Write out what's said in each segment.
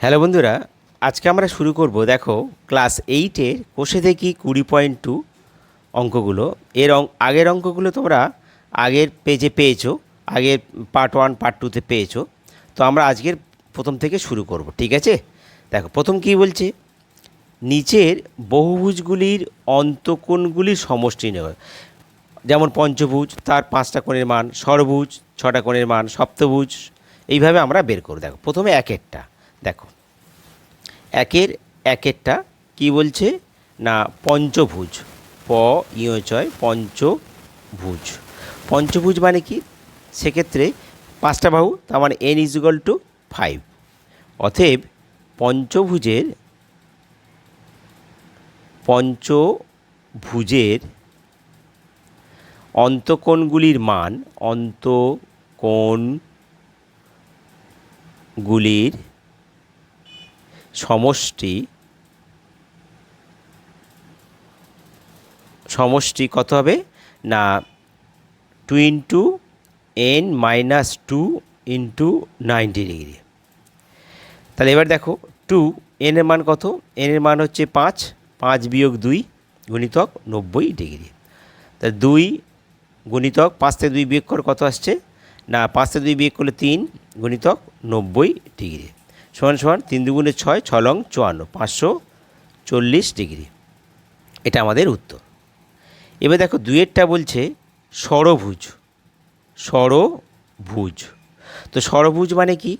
Hello বন্ধুরা, আজকে আমরা শুরু করব। দেখো, ক্লাস 8-এর কোষে দেখি 20.2 অঙ্কগুলো। আগের অঙ্কগুলো তোমরা আগের পেজে পেয়েছো, আগের পার্ট 1 পার্ট 2-তে পেয়েছো। তো আমরা আজকের প্রথম থেকে শুরু করব, ঠিক আছে? দেখো, প্রথম কী বলছে, নিচের বহুভুজগুলির অন্তঃকোণগুলির সমষ্টি নেওয়া। যেমন পঞ্চভুজ, তার 5টা কোণের মান, ষড়ভুজ 6টা কোণের মান, সপ্তভুজ, এইভাবে আমরা বের করব। দেখো, প্রথমে একেরটা দেখো, একেরটা কি বলছে না, পঞ্চভুজ, ইয়চয় পঞ্চভুজ। পঞ্চভুজ মানে কি? সেক্ষেত্রে 5টা বাহু, তার মানে n=5। অতএব পঞ্চভুজের অন্তঃকোণগুলির মান, অন্তঃকোণগুলির সমষ্টি কত হবে না, 2 × n-2 × 90 ডিগ্রি। তাহলে এবার দেখো, 2 n এর মান কত? n এর মান হচ্ছে 5, 5 - 2 গুণিতক 90 ডিগ্রি। তাহলে 2 গুণিতক 5 থেকে 2 বিয়োগ করে কত আসছে না, 5 থেকে 2 বিয়োগ করলে 3 গুণিতক 90 ডিগ্রি সমান সমান 3 × 2 = 6, 6 × 54, 540 ডিগ্রি। এটা আমাদের উত্তর। এবার দেখো, দুইয়েরটা বলছে ষড়ভুজ। তো ষড়ভুজ মানে কি?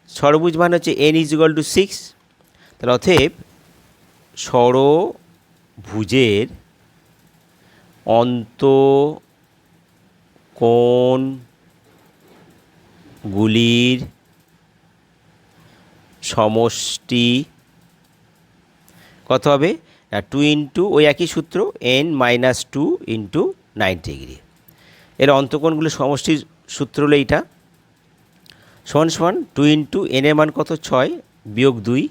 ষড়ভুজ মানে হচ্ছে n=6। তাহলে অতএব ষড়ভুজের অন্তঃকোণগুলির সমষ্টি কত হবে না, 2 × ওই একই সূত্র, n-2 × 90 ডিগ্রি। এর অন্তঃকোণগুলির সমষ্টির সূত্র হলো এইটা, সমান সমান 2 × n এর মান কত, 6 - 2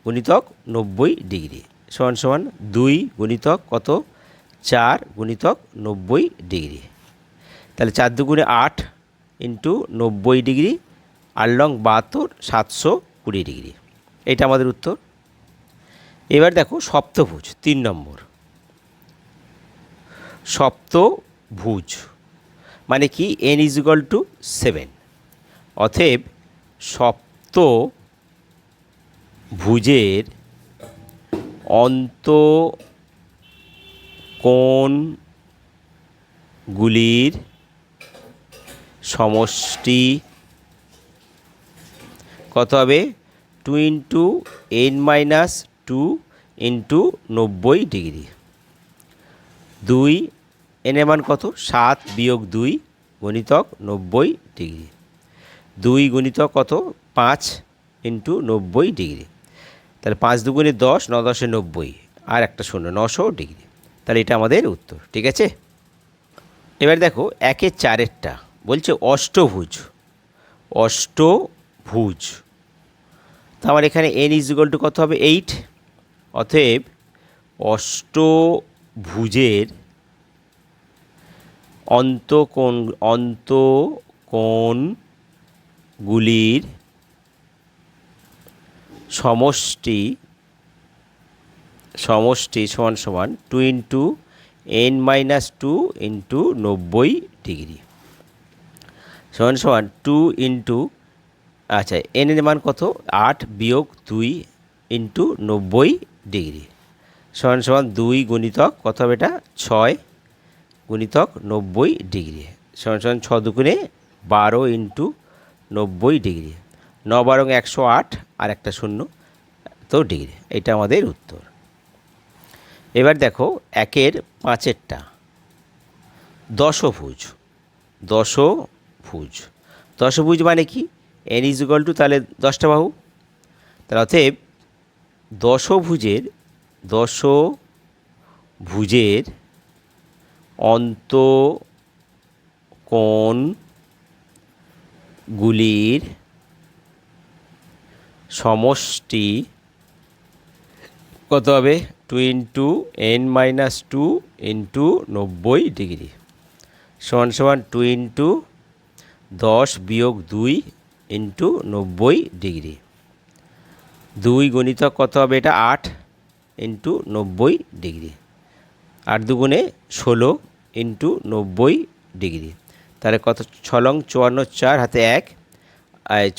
গুণিতক 90 ডিগ্রি সমান সমান 2 গুণিতক কত, 4 গুণিতক 90 ডিগ্রি। তাহলে 4 × 2 = 8 × 90 ডিগ্রি, 8 × 72, 720 ডিগ্রি। এটা আমাদের উত্তর। এবার দেখো, সপ্তভুজ 3 নম্বর। সপ্তভুজ মানে কি? n=7। অতএব সপ্তভুজের অন্তঃকোণগুলির সমষ্টি কত হবে? 2 × n-2 × 90 ডিগ্রি। 2 n এর মান কত, 7 - 2 গুণিতক 90 ডিগ্রি। 2 গুণিতক কত, 5 × 90 ডিগ্রি। তাহলে 5 × 2 = 10, 9 × 10 = 90, আর একটা শূন্য, 900 ডিগ্রি। তাহলে এটা আমাদের উত্তর, ঠিক আছে? এবার দেখো, 1-4-এরটা বলছে অষ্টভুজ। তার এখানে n= কত হবে, 8। অতএব অষ্টভুজের অন্তঃকোণগুলির সমষ্টি সমান সমান 2 × n-2 × 90 ডিগ্রি সমান সমান 2 আচ্ছা, n এর মান কত, 8 - 2 × 90 ডিগ্রি সমান সমান 2 গুণিতক কত হবে, এটা 6 গুণিতক 90 ডিগ্রি সমান সমান 6 × 2 = 12 × 90 ডিগ্রি। 9 × 12 = 108, আর একটা শূন্য, তো ডিগ্রি। এটা আমাদের উত্তর। এবার দেখো, 1-5-এরটা দশভুজ। দশভুজ মানে কি? n= তাহলে 10টা বাহু। তাহলে অতএব দশভুজের অন্তঃকোণগুলির সমষ্টি কত হবে? 2 × n-2 × 90 ডিগ্রি সমান সমান 2 × 10 - 2 × 90 ডিগ্রি 2 গুণিতক কত হবে এটা 8 ইন্টু 90 ডিগ্রি, 8 দুগুণে 16 ইন্টু 90 ডিগ্রি, তাহলে কত 6 লং 54, 4 হাতে 1,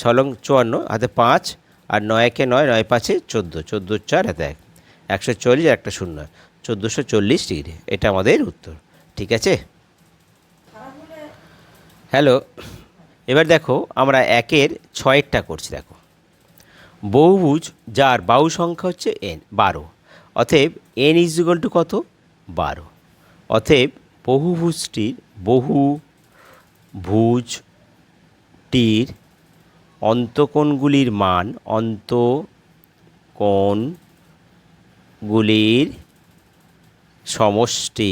6 লং 54 হাতে 5, আর 9 একে 9, 9 পাঁচে 14, 14 4 হাতে 1, 140 আর একটা 0, 1440 ডিগ্রি। এটা আমাদের উত্তর। ঠিক আছে, হ্যালো। এবার দেখো আমরা 1-এর 6-এরটা করছি। দেখো বহুভুজ যার বাহু সংখ্যা হচ্ছে n 12, অতএব n ইজ ইকুয়াল টু কত 12, অতএব বহুভুজটির অন্তকোণগুলির মান সমষ্টি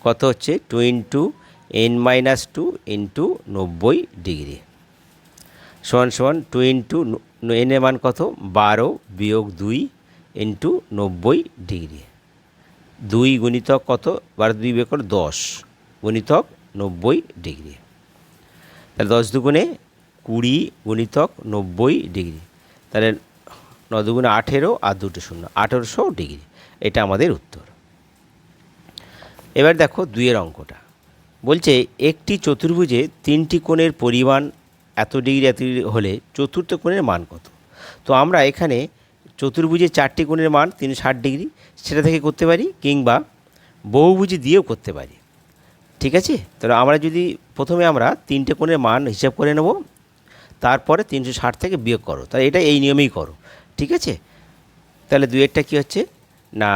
কত হচ্ছে 2 ইন্টু n-2 ইন্টু 90 ডিগ্রি সমান সমান 2 ইন্টু n এর মান কত 12 বিয়োগ 2 ইন্টু 90 ডিগ্রি, 2 গুণিতক কত 12 2 বিয়োগ 10 গুণিতক 90 ডিগ্রি, তাহলে 10 দুগুণে 20 গুণিতক 90 ডিগ্রি, তাহলে 9 দুগুণে 18 আর 2টো 0, 1800 ডিগ্রি। এটা আমাদের উত্তর। এবার দেখো 2-এর অঙ্কটা বলছে একটি চতুর্ভুজে 3টি কোণের পরিমাণ এত ডিগ্রি এত ডিগ্রি হলে চতুর্থ কোণের মান কত। তো আমরা এখানে চতুর্ভুজে 4টি কোণের মান 360 ডিগ্রি সেটা থেকে করতে পারি, কিংবা বহুভুজে দিয়েও করতে পারি। ঠিক আছে, তাহলে আমরা যদি প্রথমে আমরা 3টে কোণের মান হিসাব করে নেব, তারপরে 360 থেকে বিয়োগ করো, তাহলে এটা এই নিয়মেই করো। ঠিক আছে, তাহলে 2-এরটা কী হচ্ছে না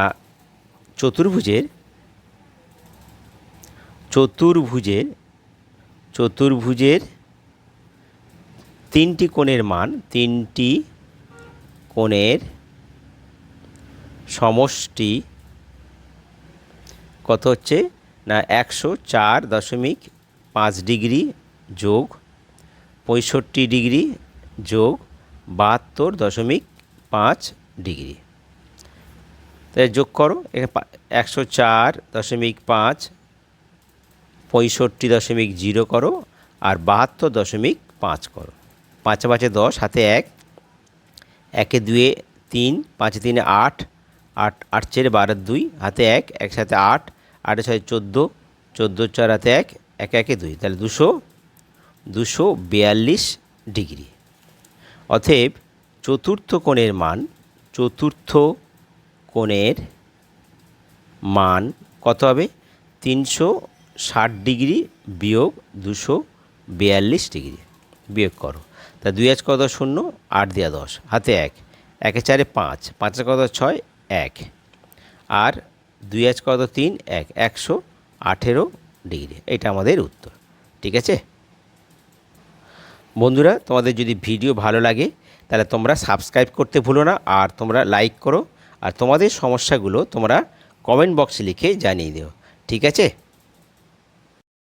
চতুর্ভুজের 3টি কোণের মান 3টি কোণের সমষ্টি কত হচ্ছে না 104.5 ডিগ্রি যোগ 65 ডিগ্রি যোগ 72.5 ডিগ্রি। তাই যোগ করো, 104.5 65.0 করো আর 72.5 করো, 5 5 10 হাতে 1, 1 2 3, 5 3 8, 8 8 4 12 2 হাতে 1, 1 সাথে 8, 8 6 14, 14 4 হাতে 1, 1 1 2, তাহলে 242 ডিগ্রি। অতএব চতুর্থ কোণের মান কত হবে 360 ডিগ্রি বিয়োগ 242 ডিগ্রি, বিয়োগ করো, তা 2 আজ কত 0, 8 দিয়া 10 হাতে 1, 1 4 5, 5 কত 6 1, আর 2 আজ কত 3 1, 118 ডিগ্রি। এটা আমাদের উত্তর। ঠিক আছে বন্ধুরা, তোমাদের যদি ভিডিও ভালো লাগে তাহলে তোমরা সাবস্ক্রাইব করতে ভুলো না, আর তোমরা লাইক করো, আর তোমাদের সমস্যাগুলো তোমরা কমেন্ট বক্সে লিখে জানিয়ে দিও। ঠিক আছে।